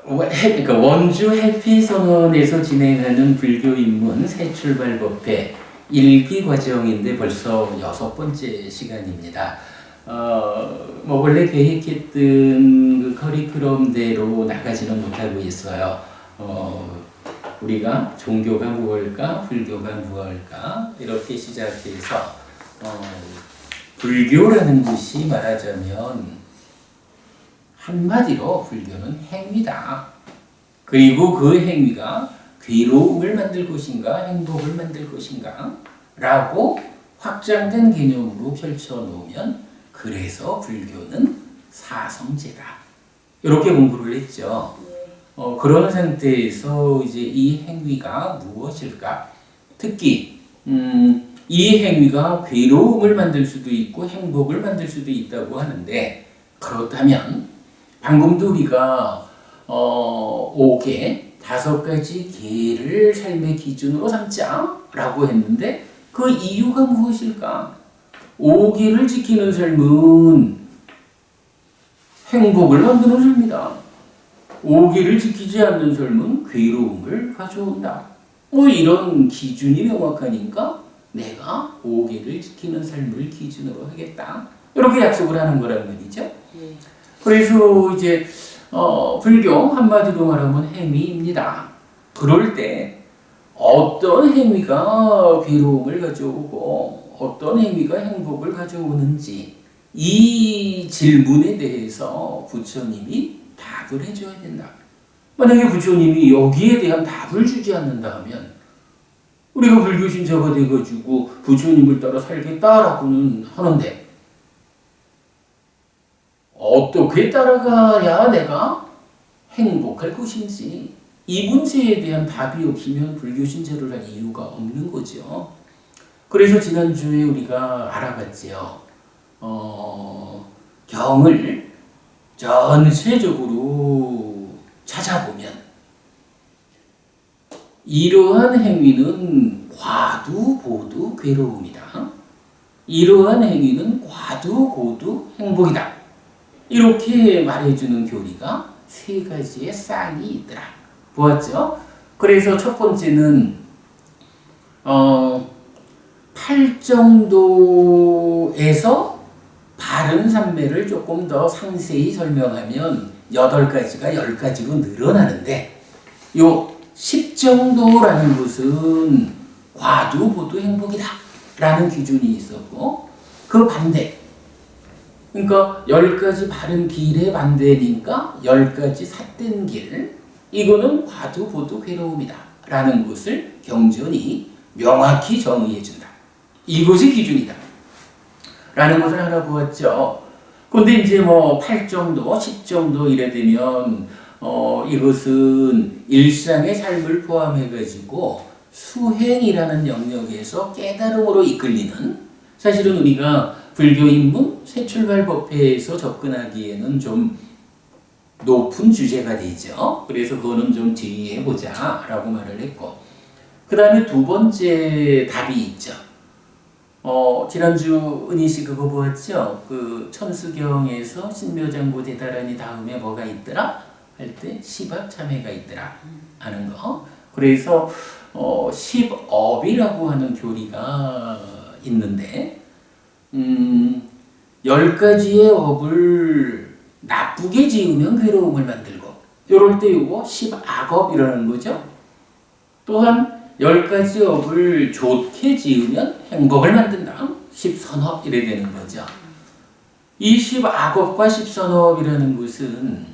그러니까 원주 해피선언에서 진행하는 불교 입문 새출발법회 1기 과정인데 벌써 6번째 시간입니다. 뭐 원래 계획했던 그 커리큘럼대로 나가지는 못하고 있어요. 우리가 종교가 무엇일까, 불교가 무엇일까 이렇게 시작해서 불교라는 것이 말하자면 한마디로 불교는 행위다. 그리고 그 행위가 괴로움을 만들 것인가 행복을 만들 것인가 라고 확장된 개념으로 펼쳐놓으면 그래서 불교는 사성제다. 이렇게 공부를 했죠. 그런 상태에서 이제 이 행위가 무엇일까? 특히 이 행위가 괴로움을 만들 수도 있고 행복을 만들 수도 있다고 하는데 그렇다면 방금도 우리가 5개, 5가지 계를 삶의 기준으로 삼자라고 했는데 그 이유가 무엇일까? 5개를 지키는 삶은 행복을 만드는 삶이다. 5개를 지키지 않는 삶은 괴로움을 가져온다. 뭐 이런 기준이 명확하니까 내가 5개를 지키는 삶을 기준으로 하겠다. 이렇게 약속을 하는 거란 말이죠. 그래서 이제 불교 한마디로 말하면 행위입니다. 그럴 때 어떤 행위가 괴로움을 가져오고 어떤 행위가 행복을 가져오는지 이 질문에 대해서 부처님이 답을 해줘야 된다. 만약에 부처님이 여기에 대한 답을 주지 않는다 하면 우리가 불교 신자가 돼가지고 부처님을 따라 살겠다라고는 하는데 어떻게 따라가야 내가 행복할 것인지 이 문제에 대한 답이 없으면 불교 신자를 할 이유가 없는 거죠. 그래서 지난주에 우리가 알아봤지요. 경을 전체적으로 찾아보면 이러한 행위는 과두 고두 괴로움이다. 이러한 행위는 과두 고두 행복이다. 이렇게 말해주는 교리가 3가지의 쌍이 있더라. 보았죠? 그래서 첫 번째는 8정도에서 바른 삼매를 조금 더 상세히 설명하면 8가지가 10가지로 늘어나는데 요 10정도라는 것은 과두 고두 행복이다 라는 기준이 있었고 그 반대 그러니까 10가지 바른 길의 반대니까 10가지 삿된 길 이거는 과두 고두 괴로움이다 라는 것을 경전이 명확히 정의해 준다. 이것이 기준이다 라는 것을 알아보았죠. 근데 이제 뭐 8정도 10정도 이래 되면 이것은 일상의 삶을 포함해 가지고 수행이라는 영역에서 깨달음으로 이끌리는 사실은 우리가 불교 입문 새출발법회에서 접근하기에는 좀 높은 주제가 되죠. 그래서 그거는 좀 뒤에 보자 라고 말을 했고 그 다음에 두 번째 답이 있죠. 지난주 은희씨 그거 보았죠? 그 천수경에서 신묘장구 대다라니 다음에 뭐가 있더라? 할 때 십압참회가 있더라 하는 거. 그래서 십업이라고 하는 교리가 있는데 10가지의 업을 나쁘게 지으면 괴로움을 만들고 이럴 때 이거 십악업이라는 거죠. 또한 10가지 업을 좋게 지으면 행복을 만든다. 십선업 이래 되는 거죠. 이 십악업과 십선업이라는 것은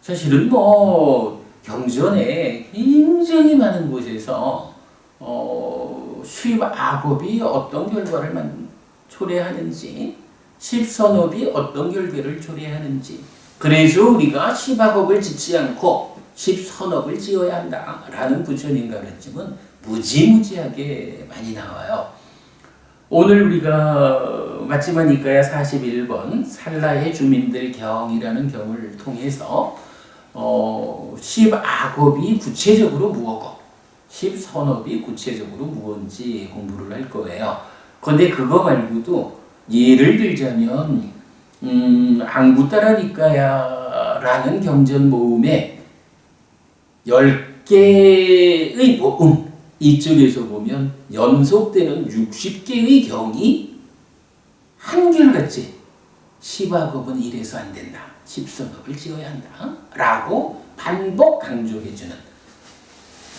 사실은 뭐 경전에 굉장히 많은 곳에서 십악업이 어떤 결과를 초래하는지 십선업이 어떤 결과를 초래하는지 그래서 우리가 십악업을 짓지 않고 십선업을 지어야 한다라는 부처님 가르침은 무지무지하게 많이 나와요. 오늘 우리가 마지막이니까야 41번 살라의 주민들 경이라는 경을 통해서 십악업이 구체적으로 무엇고 십선업이 구체적으로 무엇인지 공부를 할 거예요. 그런데 그거 말고도 예를 들자면 안구따라니까야 라는 경전 모음에 10개의 모음, 이쪽에서 보면 연속되는 60개의 경이 한결같이 시바겁은 이래서 안 된다. 십선업을 지어야 한다. 라고 반복 강조해주는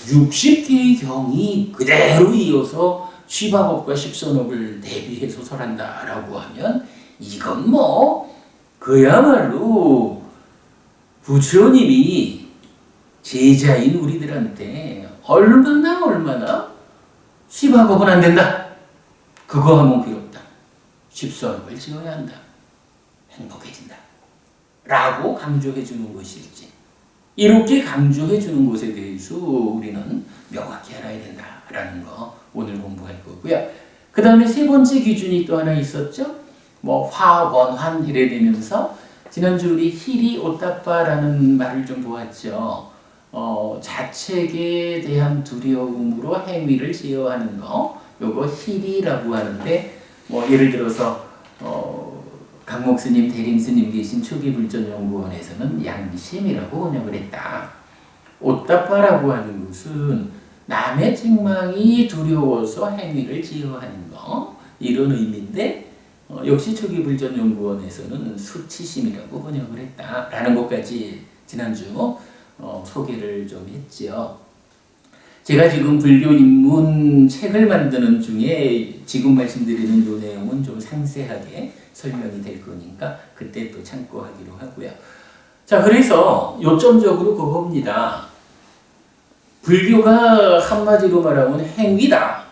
60개의 경이 그대로 이어서 시바겁과 십선업을 대비해서 설한다. 라고 하면 이건 뭐 그야말로 부처님이 제자인 우리들한테 얼마나 시바겁은 안 된다. 그거 하면 괴롭다. 십선업을 지어야 한다. 행복해진다. 라고 강조해 주는 것일지, 이렇게 강조해 주는 것에 대해서 우리는 명확히 알아야 된다라는 거 오늘 공부할 거고요. 그 다음에 세 번째 기준이 또 하나 있었죠. 뭐 화원환 이래 되면서 지난주 우리 히리 오따빠라는 말을 좀 보았죠. 자책에 대한 두려움으로 행위를 제어하는 거, 요거 히리라고 하는데, 뭐 예를 들어서 강목스님, 대림스님 계신 초기불전연구원에서는 양심이라고 번역을 했다. 오따빠라고 하는 것은 남의 책망이 두려워서 행위를 제어하는 거, 이런 의미인데, 역시 초기불전연구원에서는 수치심이라고 번역을 했다라는 것까지 지난주 소개를 좀 했죠. 제가 지금 불교 입문 책을 만드는 중에 지금 말씀드리는 이 내용은 좀 상세하게 설명이 될 거니까 그때 또 참고하기로 하고요. 자, 그래서 요점적으로 그겁니다. 불교가 한마디로 말하면 행위다.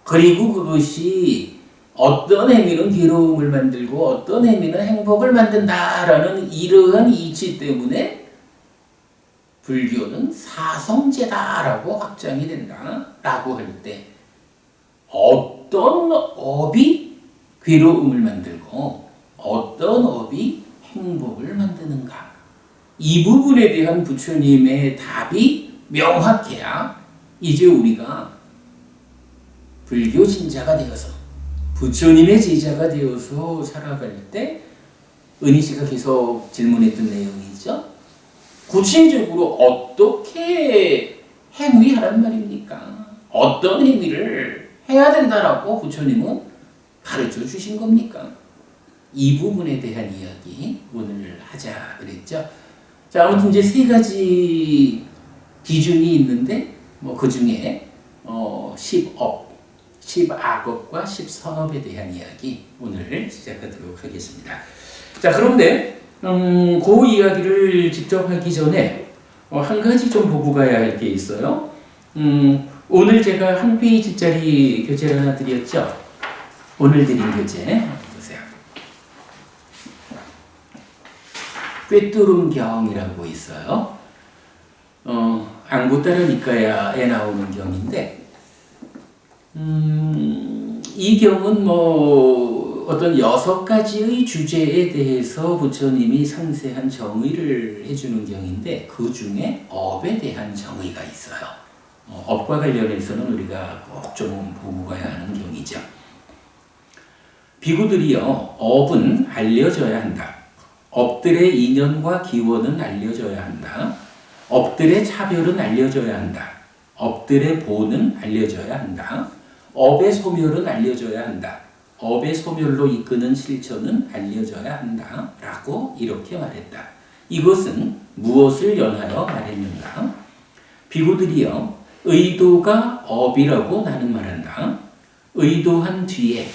그리고 그것이 어떤 행위는 괴로움을 만들고 어떤 행위는 행복을 만든다라는 이러한 이치 때문에 불교는 사성제다라고 확장이 된다라고 할 때 어떤 업이 괴로움을 만들고 어떤 업이 행복을 만드는가, 이 부분에 대한 부처님의 답이 명확해야 이제 우리가 불교 신자가 되어서 부처님의 제자가 되어서 살아갈 때, 은희 씨가 계속 질문했던 내용이죠. 구체적으로 어떻게 행위하란 말입니까? 어떤 행위를 해야 된다라고 부처님은 가르쳐 주신 겁니까? 이 부분에 대한 이야기 오늘 하자 그랬죠. 자, 아무튼 이제 세 가지 기준이 있는데, 뭐 그 중에 10업, 10악업과 10선업에 대한 이야기 오늘 시작하도록 하겠습니다. 자, 그런데 그 이야기를 직접 하기 전에 한 가지 좀 보고 가야 할 게 있어요. 오늘 제가 한 페이지짜리 교재를 하나 드렸죠. 오늘 드린 교재 보세요. 꿰뚫음경이라고 있어요. 안구따르니까야에 나오는 경인데, 이 경은 뭐 어떤 6가지의 주제에 대해서 부처님이 상세한 정의를 해주는 경인데, 그 중에 업에 대한 정의가 있어요. 업과 관련해서는 우리가 꼭 좀 보고 가야 하는 경이죠. 비구들이요, 업은 알려져야 한다. 업들의 인연과 기원은 알려져야 한다. 업들의 차별은 알려져야 한다. 업들의 보는 알려져야 한다. 업의 소멸은 알려져야 한다. 업의 소멸로 이끄는 실천은 알려져야 한다. 라고 이렇게 말했다. 이것은 무엇을 연하여 말했는가? 비구들이여, 의도가 업이라고 나는 말한다. 의도한 뒤에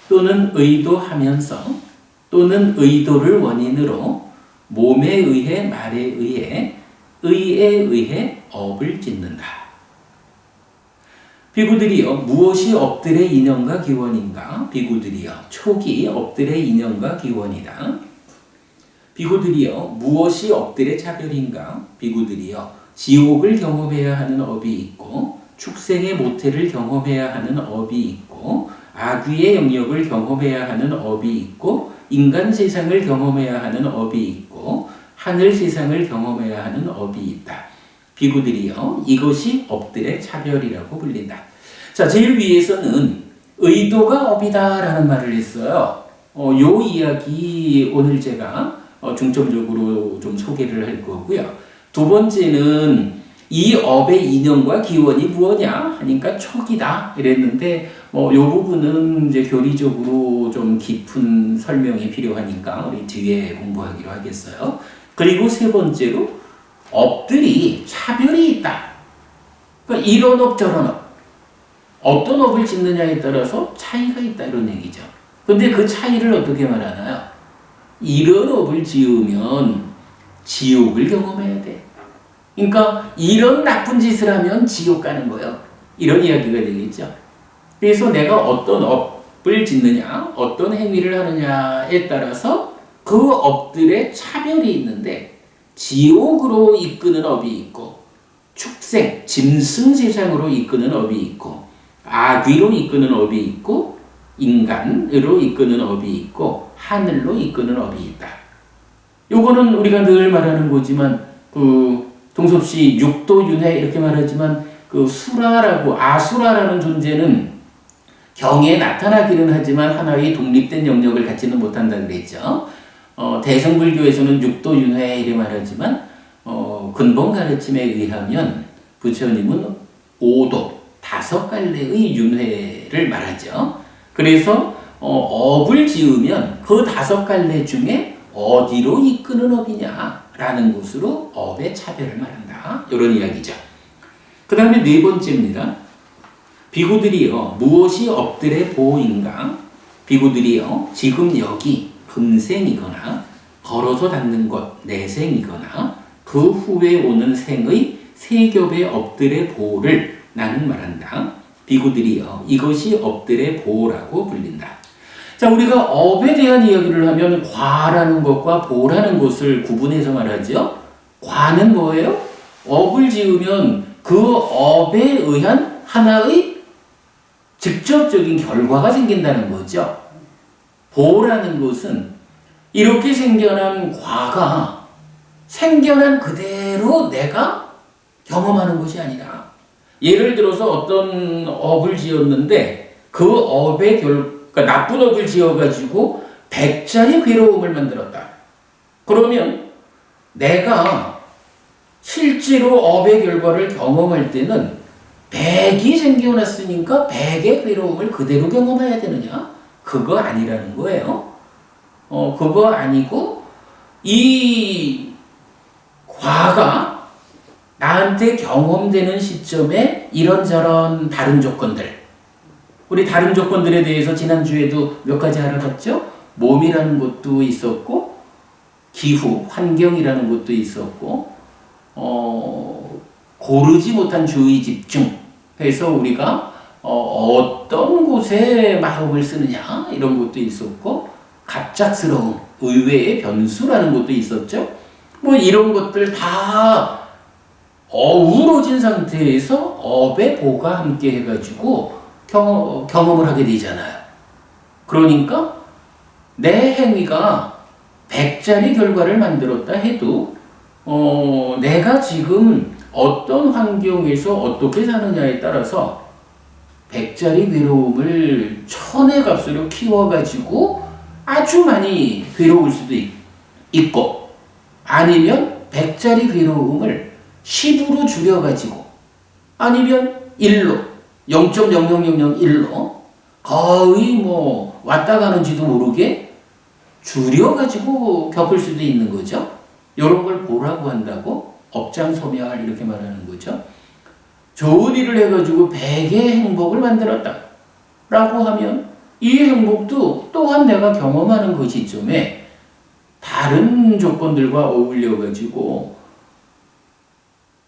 또는 의도하면서 또는 의도를 원인으로 몸에 의해 말에 의해 의에 의해 업을 짓는다. 비구들이여, 무엇이 업들의 인연과 기원인가? 비구들이여, 촉이 업들의 인연과 기원이다. 비구들이여, 무엇이 업들의 차별인가? 비구들이여, 지옥을 경험해야 하는 업이 있고 축생의 모태를 경험해야 하는 업이 있고 아귀의 영역을 경험해야 하는 업이 있고 인간 세상을 경험해야 하는 업이 있고 하늘 세상을 경험해야 하는 업이 있다. 비구들이여, 이것이 업들의 차별이라고 불린다. 자, 제일 위에서는 의도가 업이다라는 말을 했어요. 요 이야기 오늘 제가 중점적으로 좀 소개를 할 거고요. 두 번째는 이 업의 인연과 기원이 무엇냐 하니까 촉이다 이랬는데 이 부분은 이제 교리적으로 좀 깊은 설명이 필요하니까 우리 뒤에 공부하기로 하겠어요. 그리고 세 번째로 업들이 차별이 있다. 그러니까 이런 업 저런 업, 어떤 업을 짓느냐에 따라서 차이가 있다 이런 얘기죠. 근데 그 차이를 어떻게 말하나요? 이런 업을 지으면 지옥을 경험해야 돼. 그러니까 이런 나쁜 짓을 하면 지옥 가는 거예요. 이런 이야기가 되겠죠. 그래서 내가 어떤 업을 짓느냐, 어떤 행위를 하느냐에 따라서 그 업들의 차별이 있는데 지옥으로 이끄는 업이 있고 축생, 짐승 세상으로 이끄는 업이 있고 악귀로 이끄는 업이 있고 인간으로 이끄는 업이 있고 하늘로 이끄는 업이 있다. 요거는 우리가 늘 말하는 거지만 동섭씨 육도윤회 이렇게 말하지만 수라라고 아수라라는 존재는 경에 나타나기는 하지만 하나의 독립된 영역을 갖지는 못한다 그랬죠. 대승불교에서는 육도윤회 이렇게 말하지만 근본 가르침에 의하면 부처님은 5도 5갈래의 윤회를 말하죠. 그래서 업을 지으면 그 5갈래 중에 어디로 이끄는 업이냐라는 것으로 업의 차별을 말한다. 이런 이야기죠. 그 다음에 네 번째입니다. 비구들이요. 무엇이 업들의 보호인가? 비구들이요. 지금 여기 금생이거나 걸어서 닿는 것 내생이거나 그 후에 오는 생의 세 겹의 업들의 보호를 나는 말한다. 비구들이요. 이것이 업들의 보호라고 불린다. 자, 우리가 업에 대한 이야기를 하면 과라는 것과 보라는 것을 구분해서 말하죠. 과는 뭐예요? 업을 지으면 그 업에 의한 하나의 직접적인 결과가 생긴다는 거죠. 보라는 것은 이렇게 생겨난 과가 생겨난 그대로 내가 경험하는 것이 아니라 예를 들어서 어떤 업을 지었는데 그 업의 그러니까 나쁜 업을 지어가지고 100짜리 괴로움을 만들었다. 그러면 내가 실제로 업의 결과를 경험할 때는 100이 생겨났으니까 100의 괴로움을 그대로 경험해야 되느냐? 그거 아니라는 거예요. 그거 아니고 이 과가 나한테 경험되는 시점에 이런저런 다른 조건들, 우리 다른 조건들에 대해서 지난주에도 몇 가지 알아봤죠? 몸이라는 것도 있었고 기후, 환경이라는 것도 있었고 고르지 못한 주의 집중 해서 우리가 어떤 곳에 마음을 쓰느냐 이런 것도 있었고 갑작스러운 의외의 변수라는 것도 있었죠. 이런 것들 다 어우러진 상태에서 업의 보가 함께 해가지고 경험을 하게 되잖아요. 그러니까 내 행위가 100짜리 결과를 만들었다 해도 내가 지금 어떤 환경에서 어떻게 사느냐에 따라서 100짜리 괴로움을 1000의 값으로 키워가지고 아주 많이 괴로울 수도 있고 아니면 100짜리 괴로움을 10으로 줄여가지고 아니면 1로 0.0001로 거의 왔다 가는지도 모르게 줄여가지고 겪을 수도 있는 거죠. 이런 걸 보라고 한다고 업장소멸 이렇게 말하는 거죠. 좋은 일을 해가지고 100의 행복을 만들었다 라고 하면 이 행복도 또한 내가 경험하는 그 시점에 다른 조건들과 어울려가지고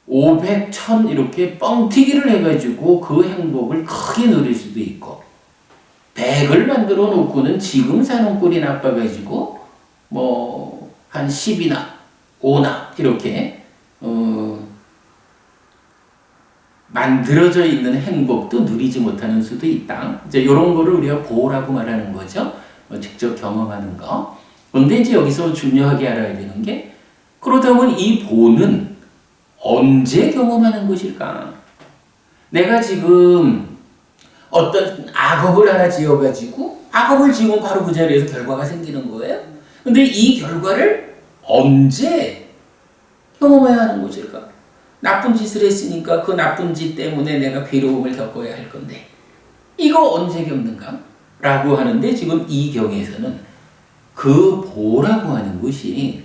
500, 1000 이렇게 뻥튀기를 해가지고 그 행복을 크게 누릴 수도 있고 100을 만들어 놓고는 지금 사는 꼴이 나빠가지고 한 10이나 5나 이렇게 만들어져 있는 행복도 누리지 못하는 수도 있다. 이제 이런 거를 우리가 보호라고 말하는 거죠. 직접 경험하는 거. 근데 이제 여기서 중요하게 알아야 되는 게 그렇다면 이 보는 언제 경험하는 것일까? 내가 지금 어떤 악업을 하나 지어가지고 악업을 지으면 바로 그 자리에서 결과가 생기는 거예요. 근데 이 결과를 언제 경험해야 하는 것일까? 나쁜 짓을 했으니까 그 나쁜 짓 때문에 내가 괴로움을 겪어야 할 건데 이거 언제 겪는가? 라고 하는데 지금 이 경에서는 그 보라고 하는 것이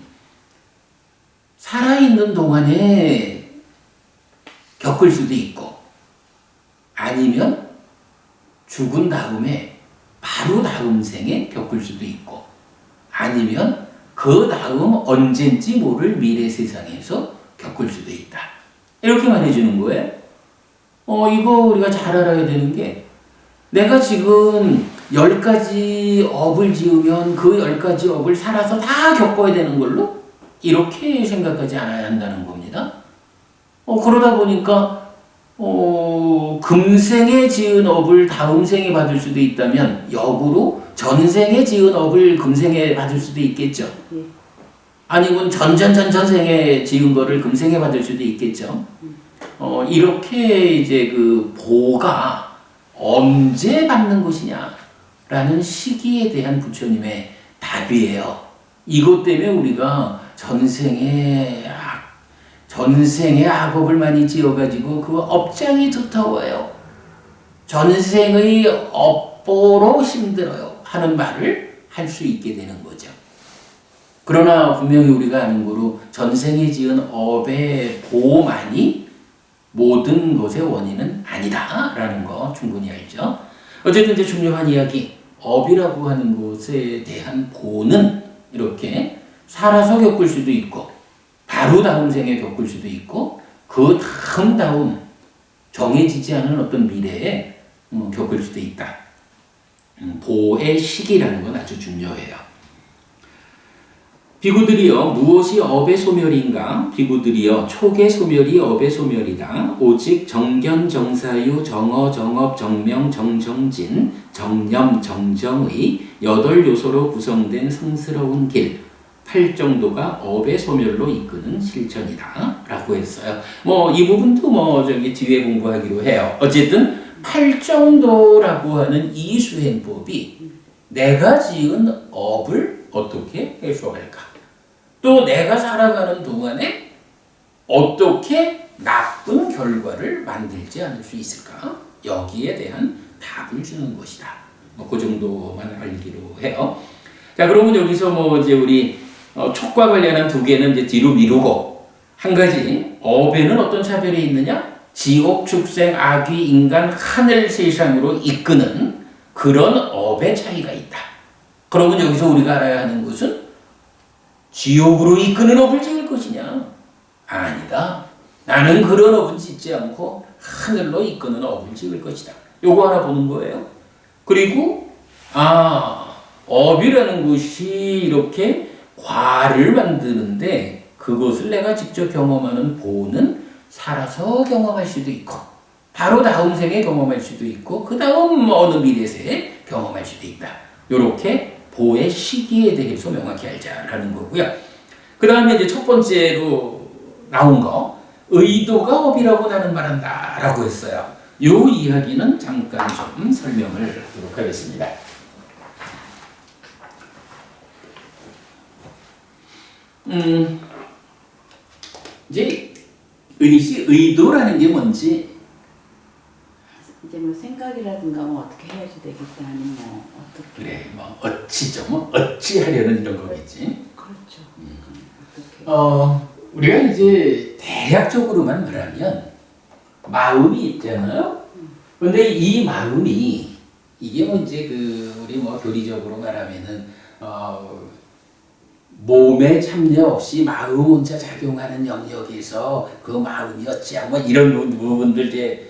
살아있는 동안에 겪을 수도 있고 아니면 죽은 다음에 바로 다음 생에 겪을 수도 있고 아니면 그 다음 언젠지 모를 미래 세상에서 겪을 수도 있다. 이렇게 말해주는 거예요. 이거 우리가 잘 알아야 되는 게 내가 지금 10가지 업을 지으면 그 10가지 업을 살아서 다 겪어야 되는 걸로 이렇게 생각하지 않아야 한다는 겁니다. 그러다 보니까 금생에 지은 업을 다음 생에 받을 수도 있다면 역으로 전생에 지은 업을 금생에 받을 수도 있겠죠. 아니면 전전전전생에 지은 거를 금생에 받을 수도 있겠죠. 이렇게 이제 그 보가 언제 받는 것이냐라는 시기에 대한 부처님의 답이에요. 이것 때문에 우리가 전생에 악업을 많이 지어가지고 그 업장이 두터워요. 전생의 업보로 힘들어요. 하는 말을 할 수 있게 되는 거죠. 그러나 분명히 우리가 아는 거로 전생에 지은 업의 보만이 모든 것의 원인은 아니다라는 거 충분히 알죠. 어쨌든 이제 중요한 이야기, 업이라고 하는 것에 대한 보는 이렇게 살아서 겪을 수도 있고 바로 다음 생에 겪을 수도 있고 그 다음 정해지지 않은 어떤 미래에 겪을 수도 있다. 보의 시기라는 건 아주 중요해요. 비구들이여 무엇이 업의 소멸인가? 비구들이여 촉의 소멸이 업의 소멸이다. 오직 정견 정사유 정어 정업 정명 정정진 정념 정정의 8요소로 구성된 성스러운 길 8정도가 업의 소멸로 이끄는 실천이다 라고 했어요. 이 부분도 뒤에 공부하기로 해요. 어쨌든 8정도라고 하는 이 수행법이 내가 지은 업을 어떻게 해소할까? 또 내가 살아가는 동안에 어떻게 나쁜 결과를 만들지 않을 수 있을까? 여기에 대한 답을 주는 것이다. 그 정도만 알기로 해요. 자, 그러면 여기서 이제 우리 촉과 관련한 2개는 이제 뒤로 미루고 한 가지 업에는 어떤 차별이 있느냐? 지옥, 축생, 악귀, 인간, 하늘 세상으로 이끄는 그런 업의 차이가 있다. 그러면 여기서 우리가 알아야 하는 것은 지옥으로 이끄는 업을 지을 것이냐? 아니다. 나는 그런 업은 짓지 않고 하늘로 이끄는 업을 지을 것이다. 요거 하나 보는 거예요. 그리고 업이라는 것이 이렇게 과를 만드는데 그것을 내가 직접 경험하는 보는 살아서 경험할 수도 있고 바로 다음 생에 경험할 수도 있고 그 다음 어느 미래세에 경험할 수도 있다. 요렇게 보의 시기에 대해서 명확히 알자라는 거고요. 그 다음에 이제 첫 번째로 나온 거 의도가 업이라고 나는 말한다 라고 했어요. 요 이야기는 잠깐 좀 설명을 하도록 하겠습니다. 이제 은희 씨 의도라는 게 뭔지 이제 생각이라든가 어떻게 해야지 되겠다 아니면 어떻게 그래 어찌죠 어찌 하려는 이런 거겠지. 그렇죠. 어떻게 우리가 이제 대략적으로만 말하면 마음이 있잖아요. 근데 이 마음이 이게 이제 우리 교리적으로 말하면은 몸에 참여 없이 마음 혼자 작용하는 영역에서 그 마음이 어찌하고 이런 부분들 이제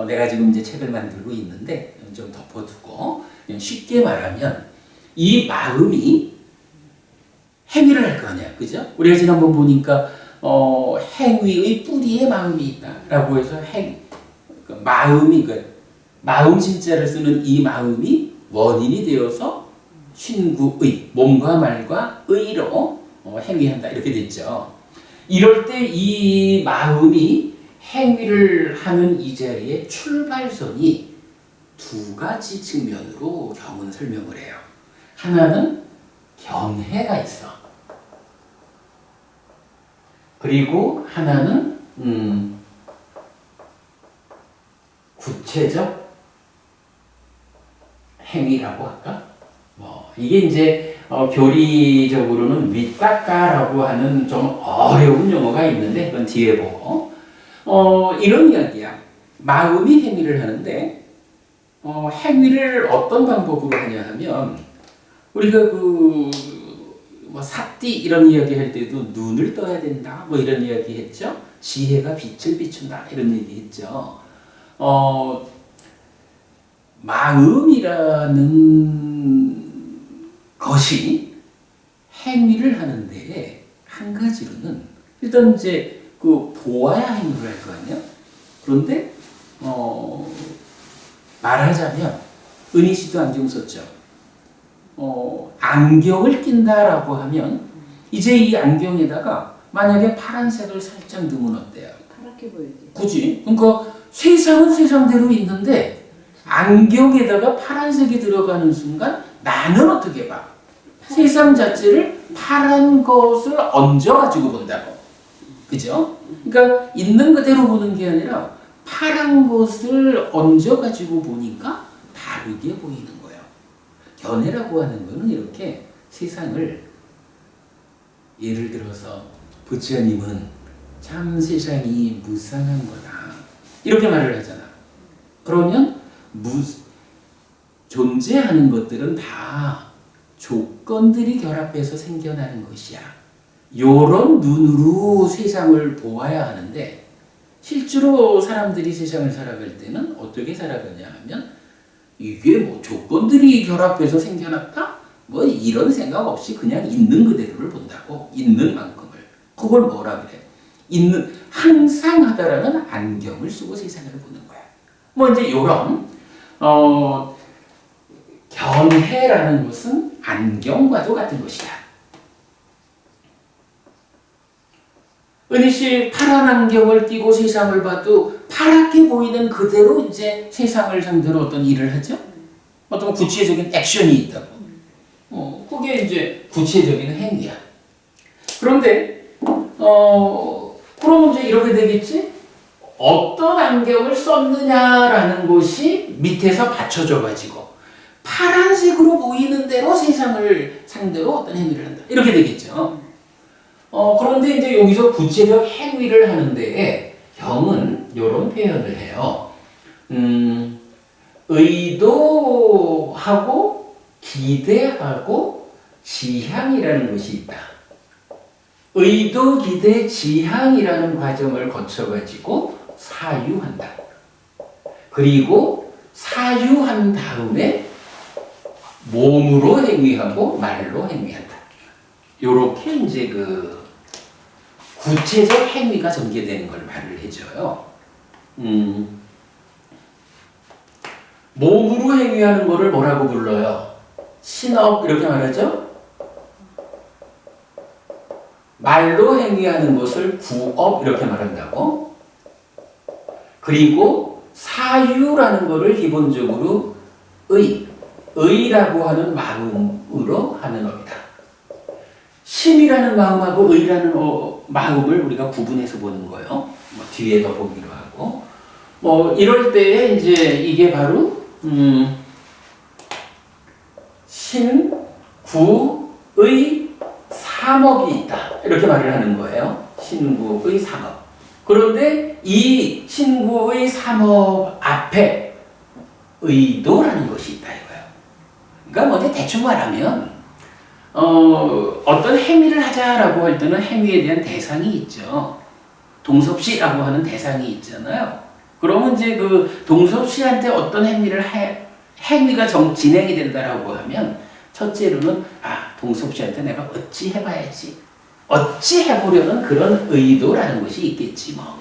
내가 지금 이제 책을 만들고 있는데 좀 덮어두고 쉽게 말하면 이 마음이 행위를 할 거 아니야, 그죠? 우리가 지난번 보니까 행위의 뿌리에 마음이 있다라고 해서 마음이 마음 진자를 쓰는 이 마음이 원인이 되어서 신구의 몸과 말과 의로 행위한다 이렇게 됐죠. 이럴 때 이 마음이 행위를 하는 이 자리에 출발선이 2가지 측면으로 경은 설명을 해요. 하나는 견해가 있어. 그리고 하나는 구체적 행위라고 할까? 이게 이제 교리적으로는 윗닦아라고 하는 좀 어려운 용어가 있는데 그건 뒤에 보고 이런 이야기야. 마음이 행위를 하는데 행위를 어떤 방법으로 하냐 하면 우리가 뭐 삿띠 이런 이야기 할 때도 눈을 떠야 된다 뭐 이런 이야기 했죠. 지혜가 빛을 비춘다 이런 얘기 했죠. 마음이라는 것이 행위를 하는데 한 가지로는 일단 이제 보아야 행위를 할 거 아니야. 그런데 말하자면 은희 씨도 안경 썼죠. 안경을 낀다라고 하면 이제 이 안경에다가 만약에 파란색을 살짝 넣으면 어때요? 파랗게 보이지. 그지? 그러니까 세상은 세상대로 있는데 안경에다가 파란색이 들어가는 순간 나는 어떻게 봐? 세상 자체를 파란 것을 얹어가지고 본다고. 그죠? 그러니까 있는 그대로 보는 게 아니라 파란 것을 얹어가지고 보니까 다르게 보이는 거예요. 견해라고 하는 거는 이렇게 세상을 예를 들어서 부처님은 참 세상이 무상한 거다. 이렇게 말을 하잖아. 그러면 존재하는 것들은 다 조건들이 결합해서 생겨나는 것이야. 요런 눈으로 세상을 보아야 하는데 실제로 사람들이 세상을 살아갈 때는 어떻게 살아가냐 하면 이게 뭐 조건들이 결합해서 생겨났다? 뭐 이런 생각 없이 그냥 있는 그대로를 본다고. 있는 만큼을. 그걸 뭐라 그래? 있는 항상하다라는 안경을 쓰고 세상을 보는 거야. 뭐 이제 요런 견해라는 것은 안경과도 같은 것이다. 은희 씨 파란 안경을 끼고 세상을 봐도 파랗게 보이는 그대로 이제 세상을 상대로 어떤 일을 하죠. 어떤 구체적인 액션이 있다고. 그게 이제 구체적인 행위야. 그런데 그러면 이제 이렇게 되겠지? 어떤 안경을 썼느냐라는 것이 밑에서 받쳐져 가지고 파란색으로 보이는 대로 세상을 상대로 어떤 행위를 한다. 이렇게 되겠죠. 그런데 이제 여기서 구체적 행위를 하는데 경은 이런 표현을 해요. 의도하고 기대하고 지향이라는 것이 있다. 의도, 기대, 지향이라는 과정을 거쳐가지고 사유한다. 그리고 사유한 다음에 몸으로 행위하고 말로 행위한다. 요렇게 이제 구체적 행위가 전개되는 걸 말을 해줘요. 몸으로 행위하는 거를 뭐라고 불러요? 신업 이렇게 말하죠? 말로 행위하는 것을 구업 이렇게 말한다고. 그리고 사유라는 것을 기본적으로 의라고 하는 마음으로 하는 업이다. 심이라는 마음하고 의라는 마음을 우리가 구분해서 보는 거예요. 뭐 뒤에 더 보기로 하고. 뭐 이럴 때에 이제 이게 바로 신, 구, 의, 삼업이 있다. 이렇게 말을 하는 거예요. 신구의 삼업. 그런데 이 신구의 삼업 앞에 의도라는 것이 있다 이거예요. 그러니까 먼저 대충 말하면 어떤 행위를 하자라고 할 때는 행위에 대한 대상이 있죠. 동섭씨라고 하는 대상이 있잖아요. 그러면 이제 동섭씨한테 어떤 행위가 진행이 된다라고 하면 첫째로는 동섭씨한테 내가 어찌 해봐야지. 어찌 해보려는 그런 의도라는 것이 있겠지 뭐.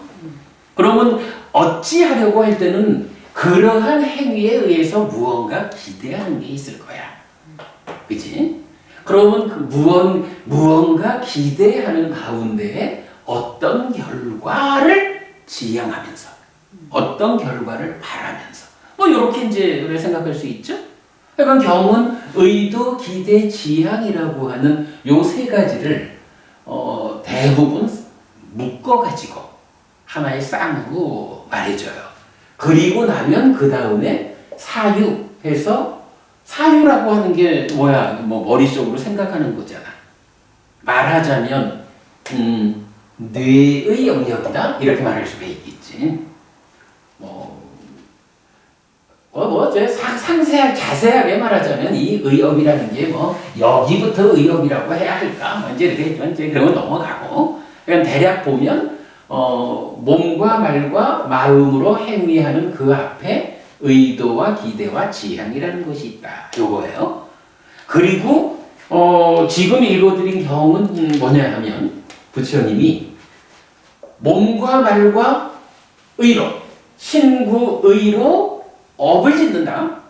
그러면 어찌 하려고 할 때는 그러한 행위에 의해서 무언가 기대하는 게 있을 거야. 그치? 그러면 무언가 기대하는 가운데 어떤 결과를 지향하면서 어떤 결과를 바라면서 뭐 이렇게 이제 생각할 수 있죠? 그러니까 경은 의도, 기대, 지향이라고 하는 요 세 가지를 대부분 묶어가지고 하나의 쌍으로 말해줘요. 그리고 나면 그 다음에 사유해서 사유라고 하는 게 뭐야? 뭐 머릿속으로 생각하는 거잖아. 말하자면 뇌의 영역이다 이렇게 말할 수가 있겠지. 상세하게 자세하게 말하자면 이 의업이라는 게 뭐 여기부터 의업이라고 해야 할까? 뭐 이제 이렇게 그러면 넘어가고. 그러니까 대략 보면 몸과 말과 마음으로 행위하는 그 앞에 의도와 기대와 지향이라는 것이 있다. 요거예요. 그리고 지금 읽어드린 경우는 뭐냐 하면 부처님이 몸과 말과 의로 신구의로 업을 짓는다.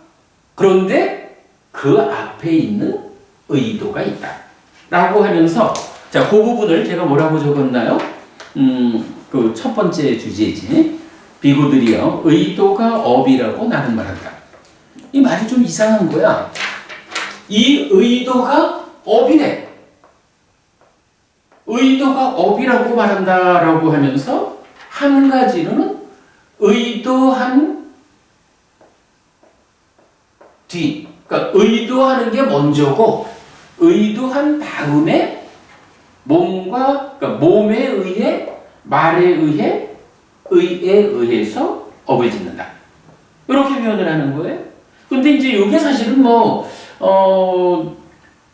그런데 그 앞에 있는 의도가 있다. 라고 하면서 자, 그 부분을 제가 뭐라고 적었나요? 그 첫 번째 주제지. 비구들이요. 의도가 업이라고 나는 말한다. 이 말이 좀 이상한 거야. 이 의도가 업이래. 의도가 업이라고 말한다라고 하면서 한 가지로는 의도한 뒤, 그러니까 의도하는 게 먼저고 의도한 다음에 그러니까 몸에 의해 말에 의해 의에 의해서 업을 짓는다. 이렇게 표현을 하는 거예요. 근데 이제 이게 사실은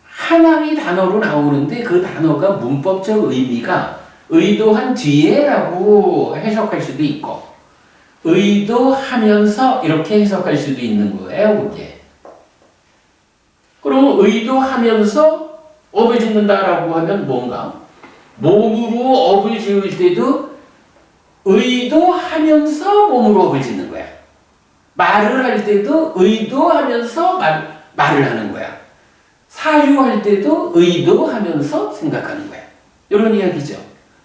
하나의 단어로 나오는데 그 단어가 문법적 의미가 의도한 뒤에라고 해석할 수도 있고 의도하면서 이렇게 해석할 수도 있는 거예요, 그게. 그럼 의도하면서 업을 짓는다라고 하면 뭔가? 몸으로 업을 지을 때도 의도하면서 몸으로 업을 짓는 거야. 말을 할 때도 의도하면서 말을 하는 거야. 사유할 때도 의도하면서 생각하는 거야. 이런 이야기죠.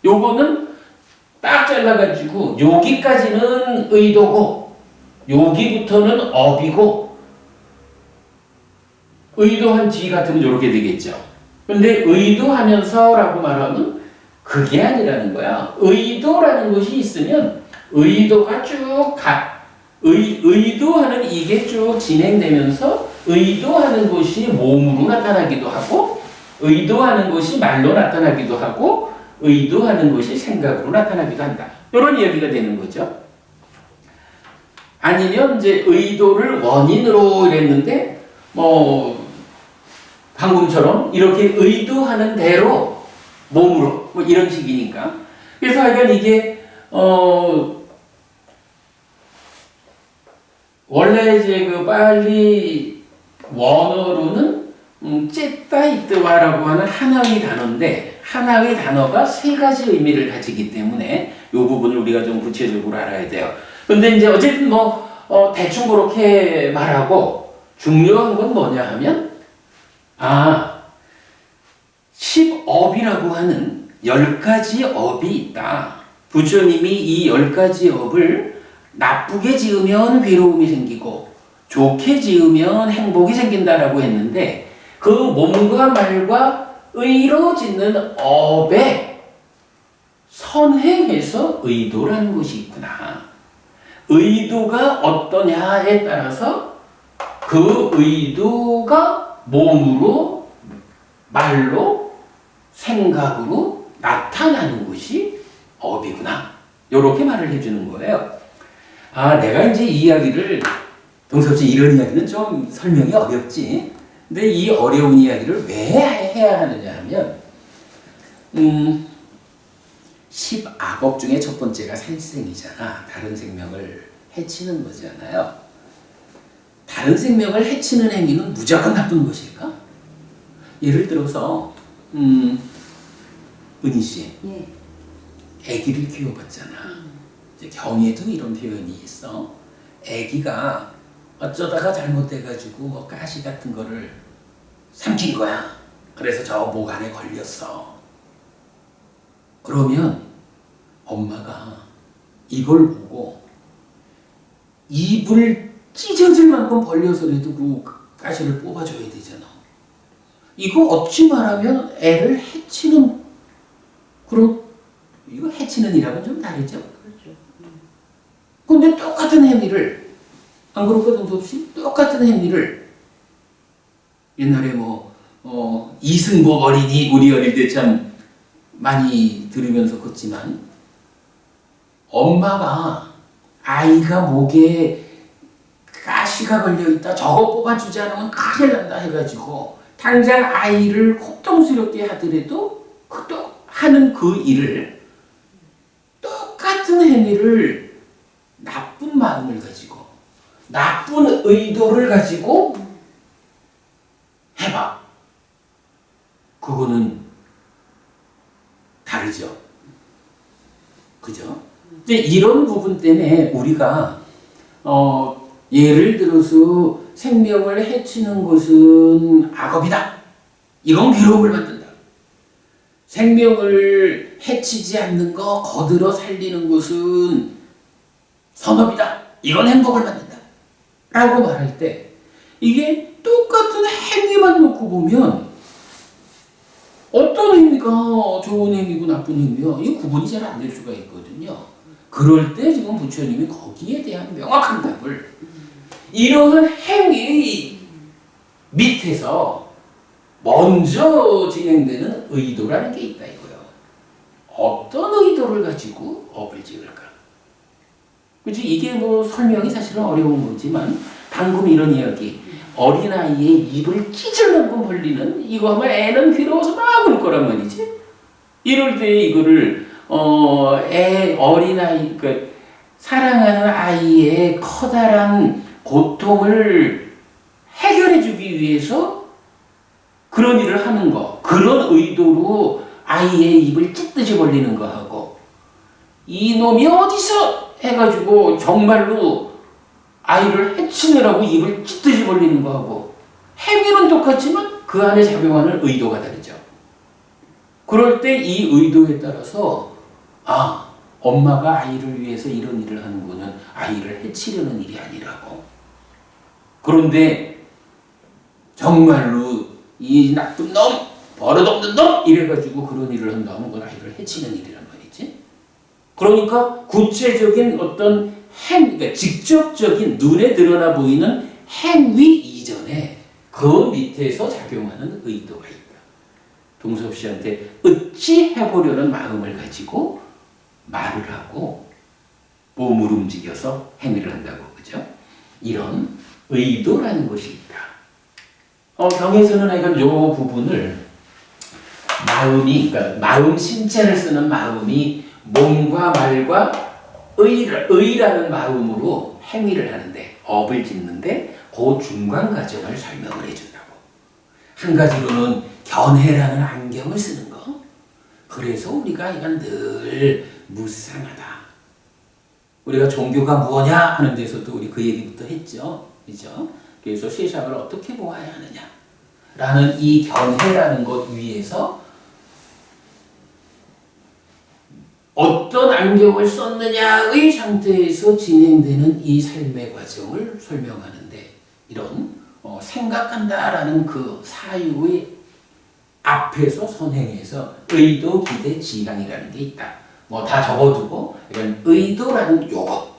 요거는 딱 잘라가지고 여기까지는 의도고 여기부터는 업이고 의도한 뒤 같으면 이렇게 되겠죠. 근데 의도하면서라고 말하면 그게 아니라는 거야. 의도라는 것이 있으면 의도가 쭉 의도하는 이게 쭉 진행되면서 의도하는 것이 몸으로 나타나기도 하고 의도하는 것이 말로 나타나기도 하고 의도하는 것이 생각으로 나타나기도 한다. 이런 이야기가 되는 거죠. 아니면 이제 의도를 원인으로 이랬는데 방금처럼 이렇게 의도하는 대로 몸으로 이런 식이니까. 그래서 하여간 이게 원래 이제 그 빨리 원어로는 찌따이뜨와라고 하는 하나의 단어인데 하나의 단어가 세 가지 의미를 가지기 때문에 이 부분을 우리가 좀 구체적으로 알아야 돼요. 근데 이제 어쨌든 대충 그렇게 말하고 중요한 건 뭐냐 하면 10업이라고 하는 10가지 업이 있다. 부처님이 이 10가지 업을 나쁘게 지으면 괴로움이 생기고 좋게 지으면 행복이 생긴다라고 했는데 그 몸과 말과 의로 짓는 업에 선행해서 의도라는 것이 있구나. 의도가 어떠냐에 따라서 그 의도가 몸으로 말로 생각으로 나타나는 것이 업이구나. 이렇게 말을 해주는 거예요. 내가 이제 이 이야기를 동섭씨 이런 이야기는 좀 설명이 어렵지. 근데 이 어려운 이야기를 왜 해야 하느냐 하면 10악업 중에 첫 번째가 살생이잖아. 다른 생명을 해치는 거잖아요. 다른 생명을 해치는 행위는 무조건 나쁜 것일까? 예를 들어서 은희 씨, 예. 아기를 키워봤잖아. 이제 경에도 이런 표현이 있어. 아기가 어쩌다가 잘못돼가지고 가시 같은 거를 삼킨 거야. 그래서 저 목 안에 걸렸어. 그러면 엄마가 이걸 보고 입을 찢어질 만큼 벌려서라도 그 가시를 뽑아줘야 되잖아. 이거 어찌 말하면 애를 해치는 이거 해치는 이라고는 좀 다르죠. 그렇죠. 근데 똑같은 행위를, 안 그렇거든, 수없이? 똑같은 행위를 옛날에 이승복 어린이, 우리 어릴 때 참 많이 들으면서 컸지만, 엄마가 아이가 목에 가시가 걸려있다, 저거 뽑아주지 않으면 큰일 난다 해가지고 당장 아이를 고통스럽게 하더라도 하는 그 일을, 똑같은 행위를 나쁜 마음을 가지고 나쁜 의도를 가지고 해봐. 그거는 다르죠. 그죠? 이제 이런 부분 때문에 우리가 예를 들어서 생명을 해치는 것은 악업이다. 이건 괴로움을 받는다. 생명을 해치지 않는 거, 거들어 살리는 것은 선업이다. 이건 행복을 받는다. 라고 말할 때 이게 똑같은 행위만 놓고 보면 어떤 행위가 좋은 행위고 나쁜 행위요? 이 구분이 잘 안 될 수가 있거든요. 그럴 때 지금 부처님이 거기에 대한 명확한 답을, 이러한 행위 밑에서 먼저 진행되는 의도라는 게 있다 이거예요. 어떤 의도를 가지고 업을 지을까? 그치? 이게 설명이 사실은 어려운 거지만, 방금 이런 이야기, 어린아이의 입을 찢을만큼 벌리는, 이거 하면 애는 괴로워서 막 울 거란 말이지. 이럴 때 이거를 어린아이, 그 사랑하는 아이의 커다란 고통을 해결해주기 위해서 그런 일을 하는 거, 그런 의도로 아이의 입을 찢듯이 벌리는 거하고, 이놈이 어디서 해가지고 정말로 아이를 해치느라고 입을 찢듯이 벌리는 거하고, 행위는 똑같지만 그 안에 작용하는 의도가 다르죠. 그럴 때 이 의도에 따라서 엄마가 아이를 위해서 이런 일을 하는구나, 아이를 해치려는 일이 아니라고. 그런데 정말로 이 나쁜 놈, 버릇없는 놈 이래가지고 그런 일을 한다면 그건 아이를 해치는 일이란 말이지. 그러니까 구체적인 어떤 그러니까 직접적인 눈에 드러나 보이는 행위 이전에 그 밑에서 작용하는 의도가 있다. 동섭 씨한테 어찌 해보려는 마음을 가지고 말을 하고 몸을 움직여서 행위를 한다고, 그죠? 이런 의도라는 것이 있다. 경에서는 이 부분을 그러니까 마음 신체를 쓰는 마음이 몸과 말과 의라는 마음으로 행위를 하는데, 업을 짓는데 그 중간 과정을 설명을 해준다고. 한 가지로는 견해라는 안경을 쓰는 거. 그래서 우리가 이건 늘 무상하다. 우리가 종교가 무엇냐 하는 데서도 우리 그 얘기부터 했죠. 그죠? 그래서 세상을 어떻게 보아야 하느냐 라는 이 견해라는 것 위에서 어떤 안경을 썼느냐의 상태에서 진행되는 이 삶의 과정을 설명하는데, 이런 생각한다라는 그 사유의 앞에서 선행해서 의도, 기대, 지향이라는 게 있다. 다 적어두고 이런 의도라는 요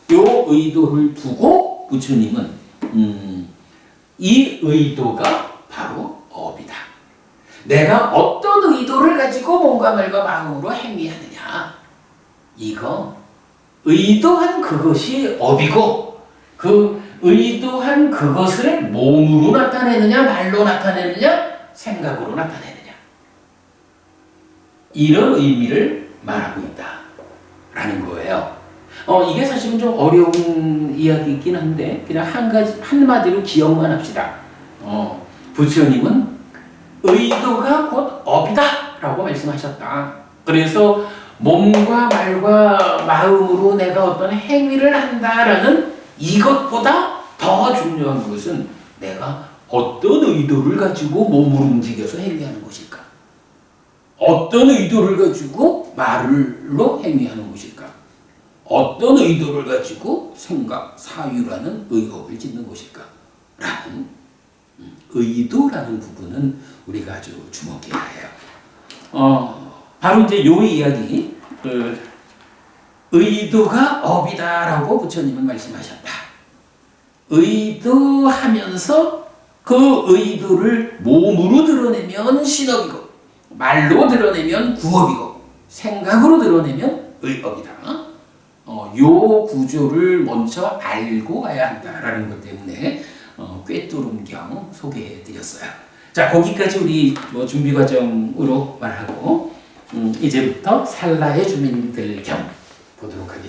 의도를 두고 부처님은 이 의도가 바로 업이다. 내가 어떤 의도를 가지고 몸과 말과 마음으로 행위하느냐, 이거 의도한 그것이 업이고, 그 의도한 그것을 몸으로 나타내느냐, 말로 나타내느냐, 생각으로 나타내느냐, 이런 의미를 말하고 있다라는 거예요. 이게 사실은 좀 어려운 이야기이긴 한데 그냥 한마디로 기억만 합시다. 부처님은 의도가 곧 업이다 라고 말씀하셨다. 그래서 몸과 말과 마음으로 내가 어떤 행위를 한다라는 이것보다 더 중요한 것은 내가 어떤 의도를 가지고 몸을 움직여서 행위하는 것일까? 어떤 의도를 가지고 말로 행위하는 것일까? 어떤 의도를 가지고 생각, 사유라는 의업을 짓는 것일까? 라는 의도라는 부분은 우리가 아주 주목해야 해요. 바로 이제 요 이야기, 의도가 업이다라고 부처님은 말씀하셨다. 의도하면서 그 의도를 몸으로 드러내면 신업이고 말로 드러내면 구업이고 생각으로 드러내면 의업이다. 요 구조를 먼저 알고 가야 한다라는 것 때문에 꿰뚫음경 소개해드렸어요. 자, 거기까지 우리 준비 과정으로 말하고 이제부터 살라의 주민들 겸 보도록 하겠습니다.